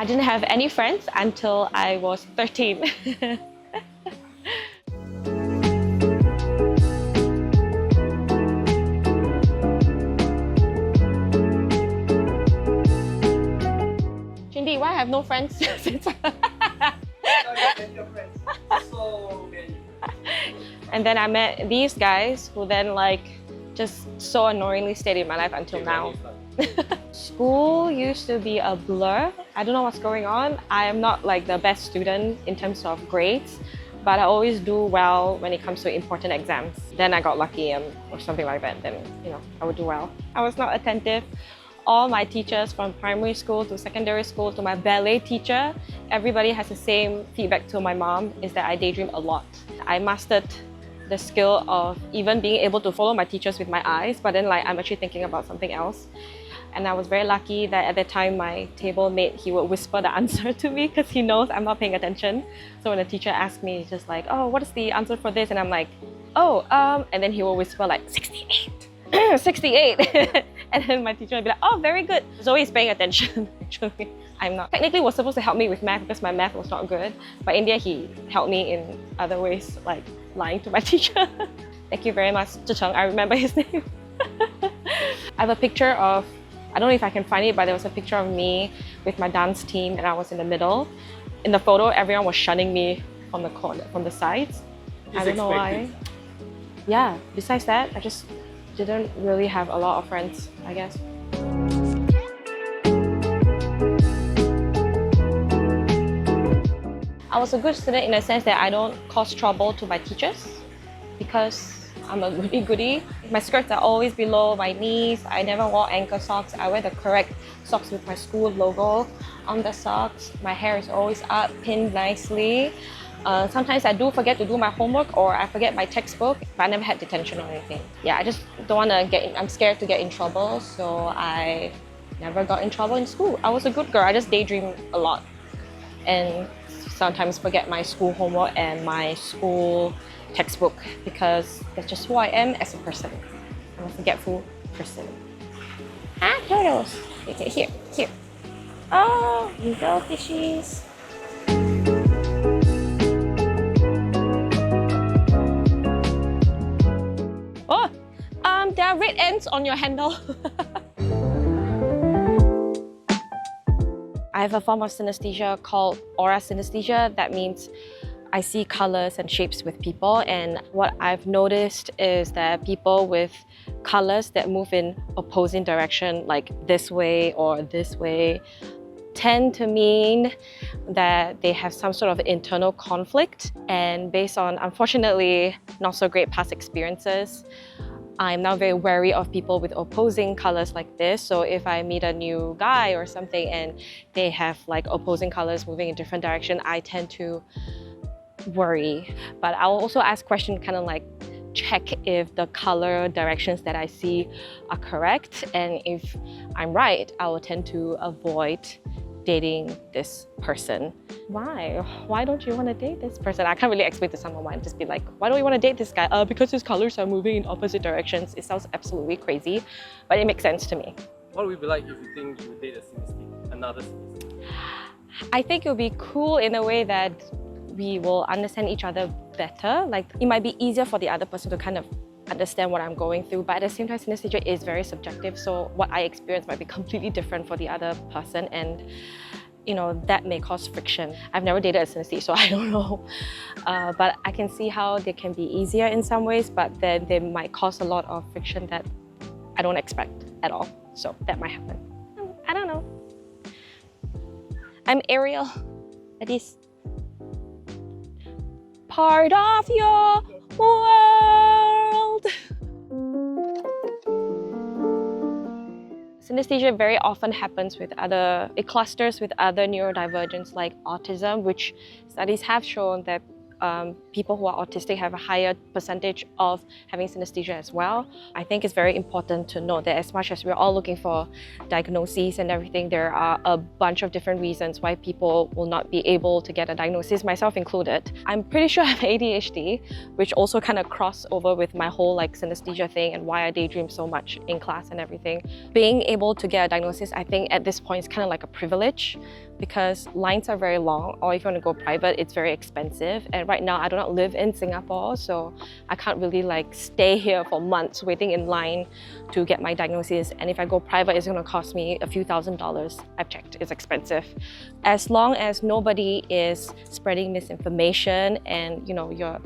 I didn't have any friends until I was 13. Chindee, why I have no friends? And then I met these guys who then just so annoyingly stayed in my life until now. School used to be a blur. I don't know what's going on. I am not the best student in terms of grades, but I always do well when it comes to important exams. Then I got lucky or something like that, then I would do well. I was not attentive. All my teachers from primary school to secondary school to my ballet teacher, everybody has the same feedback to my mom, is that I daydream a lot. I mastered the skill of even being able to follow my teachers with my eyes, but then I'm actually thinking about something else. And I was very lucky that at the time my table mate, he would whisper the answer to me because he knows I'm not paying attention. So when the teacher asked me, just oh, what is the answer for this? And I'm like, oh, and then he will whisper 68, 68. And then my teacher would be like, oh, very good. Zoe is paying attention, actually. I'm not. Technically was supposed to help me with math because my math was not good. But in the end, he helped me in other ways, like lying to my teacher. Thank you very much, Zhicheng. I remember his name. I have a picture of, I don't know if I can find it, but there was a picture of me with my dance team and I was in the middle. In the photo, everyone was shunning me from the corner, from the sides. I don't know why. Yeah, besides that, I just didn't really have a lot of friends, I guess. I was a good student in the sense that I don't cause trouble to my teachers because I'm a goody-goody. My skirts are always below my knees. I never wore ankle socks. I wear the correct socks with my school logo on the socks. My hair is always up, pinned nicely. Sometimes I do forget to do my homework or I forget my textbook, but I never had detention or anything. Yeah, I just don't want to get in, I'm scared to get in trouble, so I never got in trouble in school. I was a good girl, I just daydream a lot and sometimes forget my school homework and my school textbook because that's just who I am as a person. I'm a forgetful person. Ah, turtles! Okay, here. Oh, little fishies. There are red ends on your handle. I have a form of synaesthesia called aura synaesthesia. That means I see colors and shapes with people, and what I've noticed is that people with colors that move in opposing direction, like this way or this way, tend to mean that they have some sort of internal conflict, and based on, unfortunately, not so great past experiences, I'm now very wary of people with opposing colors like this. So if I meet a new guy or something and they have opposing colors moving in different direction, I tend to worry. But I'll also ask questions, kind of check if the color directions that I see are correct. And if I'm right, I will tend to avoid dating this person. Why? Why don't you want to date this person? I can't really explain to someone why. Just be like, why don't you want to date this guy? Because his colors are moving in opposite directions. It sounds absolutely crazy, but it makes sense to me. What would it be like if you think you would date a synaesthete, another synaesthete? I think it would be cool in a way that we will understand each other better. It might be easier for the other person to kind of understand what I'm going through, but at the same time, synaesthesia is very subjective, so what I experience might be completely different for the other person, and that may cause friction. I've never dated a synaesthete, so I don't know. But I can see how they can be easier in some ways, but then they might cause a lot of friction that I don't expect at all. So that might happen. I don't know. I'm Ariel. That is part of your world. Synaesthesia very often happens with it clusters with other neurodivergence like autism, which studies have shown that people who are autistic have a higher percentage of having synaesthesia as well. I think it's very important to note that as much as we're all looking for diagnoses and everything, there are a bunch of different reasons why people will not be able to get a diagnosis, myself included. I'm pretty sure I have ADHD, which also kind of crossed over with my whole synaesthesia thing and why I daydream so much in class and everything. Being able to get a diagnosis, I think at this point is kind of like a privilege because lines are very long, or if you want to go private, it's very expensive. And right now I do not live in Singapore, so I can't really like stay here for months waiting in line to get my diagnosis. And if I go private, it's going to cost me a few $1,000s. I've checked, it's expensive. As long as nobody is spreading misinformation and you're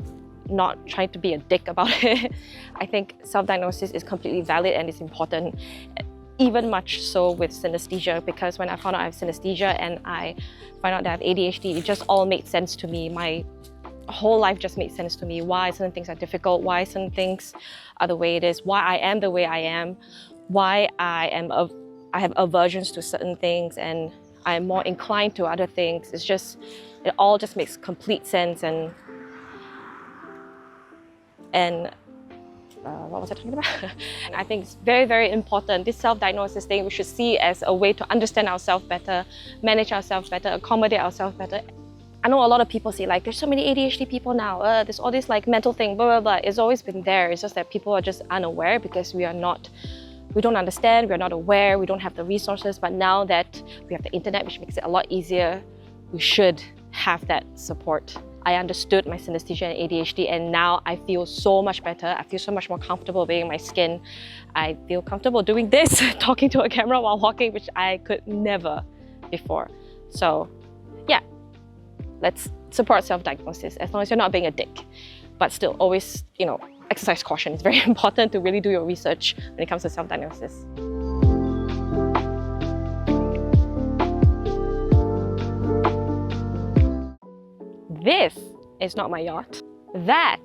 not trying to be a dick about it, I think self-diagnosis is completely valid and it's important. Even much so with synaesthesia, because when I found out I have synaesthesia and I found out that I have ADHD, it just all made sense to me. My whole life just made sense to me. Why certain things are difficult, why certain things are the way it is, why I am the way I am, why I have aversions to certain things and I'm more inclined to other things. It all just makes complete sense. And what was I talking about? I think it's very, very important. This self-diagnosis thing, we should see as a way to understand ourselves better, manage ourselves better, accommodate ourselves better. I know a lot of people say like, there's so many ADHD people now, there's all this like mental thing, blah, blah, blah. It's always been there. It's just that people are just unaware because we don't understand, we're not aware, we don't have the resources. But now that we have the internet, which makes it a lot easier, we should have that support. I understood my synaesthesia and ADHD, and now I feel so much better. I feel so much more comfortable being in my skin. I feel comfortable doing this, talking to a camera while walking, which I could never before. So yeah, let's support self-diagnosis as long as you're not being a dick. But still, always, exercise caution. It's very important to really do your research when it comes to self-diagnosis. This is not my yacht. That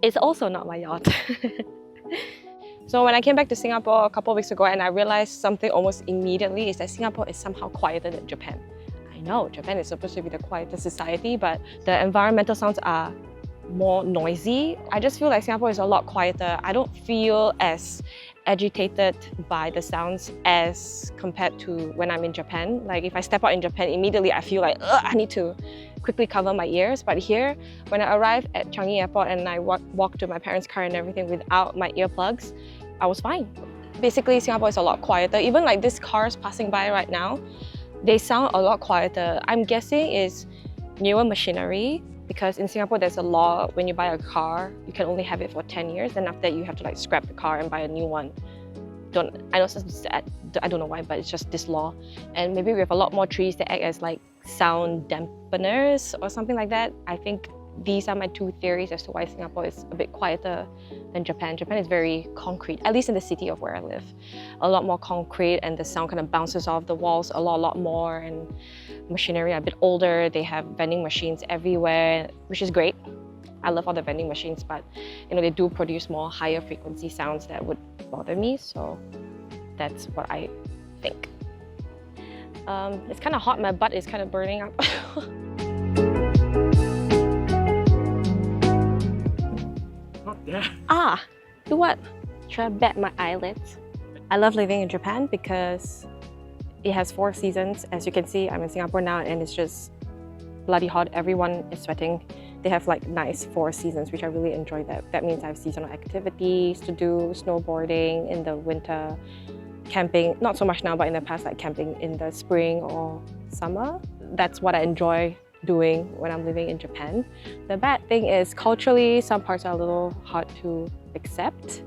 is also not my yacht. So when I came back to Singapore a couple of weeks ago and I realized something almost immediately is that Singapore is somehow quieter than Japan. I know Japan is supposed to be the quietest society, but the environmental sounds are more noisy. I just feel like Singapore is a lot quieter. I don't feel as agitated by the sounds as compared to when I'm in Japan. Like if I step out in Japan, immediately I feel like I need to quickly cover my ears. But here, when I arrived at Changi Airport and I walked to my parents' car and everything without my earplugs, I was fine. Basically, Singapore is a lot quieter. Even like these cars passing by right now, they sound a lot quieter. I'm guessing it's newer machinery, because in Singapore there's a law when you buy a car, you can only have it for 10 years, and after that you have to like scrap the car and buy a new one. I don't know why, but it's just this law. And maybe we have a lot more trees that act as like sound dampeners or something like that. I think these are my two theories as to why Singapore is a bit quieter than Japan. Japan is very concrete, at least in the city of where I live. A lot more concrete, and the sound kind of bounces off the walls a lot more, and machinery are a bit older. They have vending machines everywhere, which is great. I love all the vending machines, but they do produce more higher frequency sounds that would bother me, so that's what I think. It's kind of hot, my butt is kind of burning up. Yeah. Do what? Should I bat my eyelids? I love living in Japan because it has 4 seasons. As you can see, I'm in Singapore now and it's just bloody hot. Everyone is sweating. They have like nice 4 seasons, which I really enjoy. That means I have seasonal activities to do, snowboarding in the winter, camping, not so much now, but in the past, like camping in the spring or summer. That's what I enjoy doing when I'm living in Japan. The bad thing is culturally, some parts are a little hard to accept.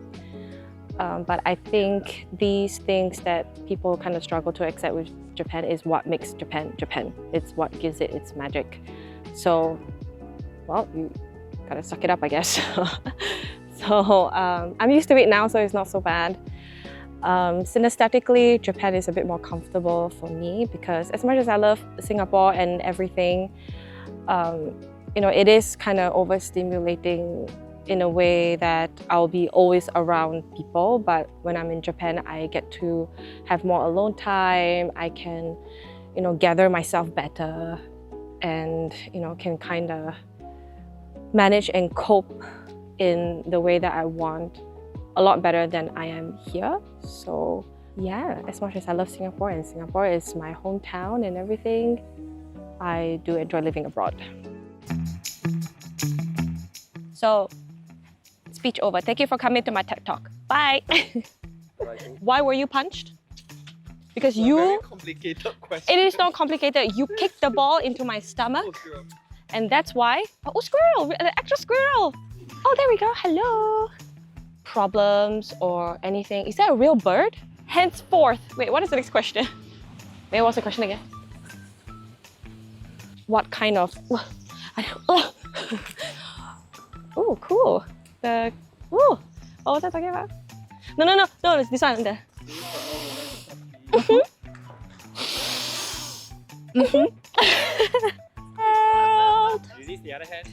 But I think these things that people kind of struggle to accept with Japan is what makes Japan, Japan. It's what gives it its magic. So, well, you gotta suck it up, I guess. So I'm used to it now, so it's not so bad. Synesthetically, Japan is a bit more comfortable for me because as much as I love Singapore and everything, it is kind of overstimulating in a way that I'll be always around people. But when I'm in Japan, I get to have more alone time. I can, gather myself better and, can kind of manage and cope in the way that I want a lot better than I am here. So yeah, as much as I love Singapore and Singapore is my hometown and everything, I do enjoy living abroad. So, speech over. Thank you for coming to my TED Talk. Bye. Why were you punched? Because Very you, complicated question. it is not complicated. You kicked the ball into my stomach, Oh, girl. and that's why. Oh, squirrel! The actual squirrel! Oh, there we go. Hello. Problems or anything. Is that a real bird? Henceforth. Wait, what is the next question? Wait, what's the question again? What kind of? Oh, cool. The what was I talking about? No, it's this one there. Release the other hand.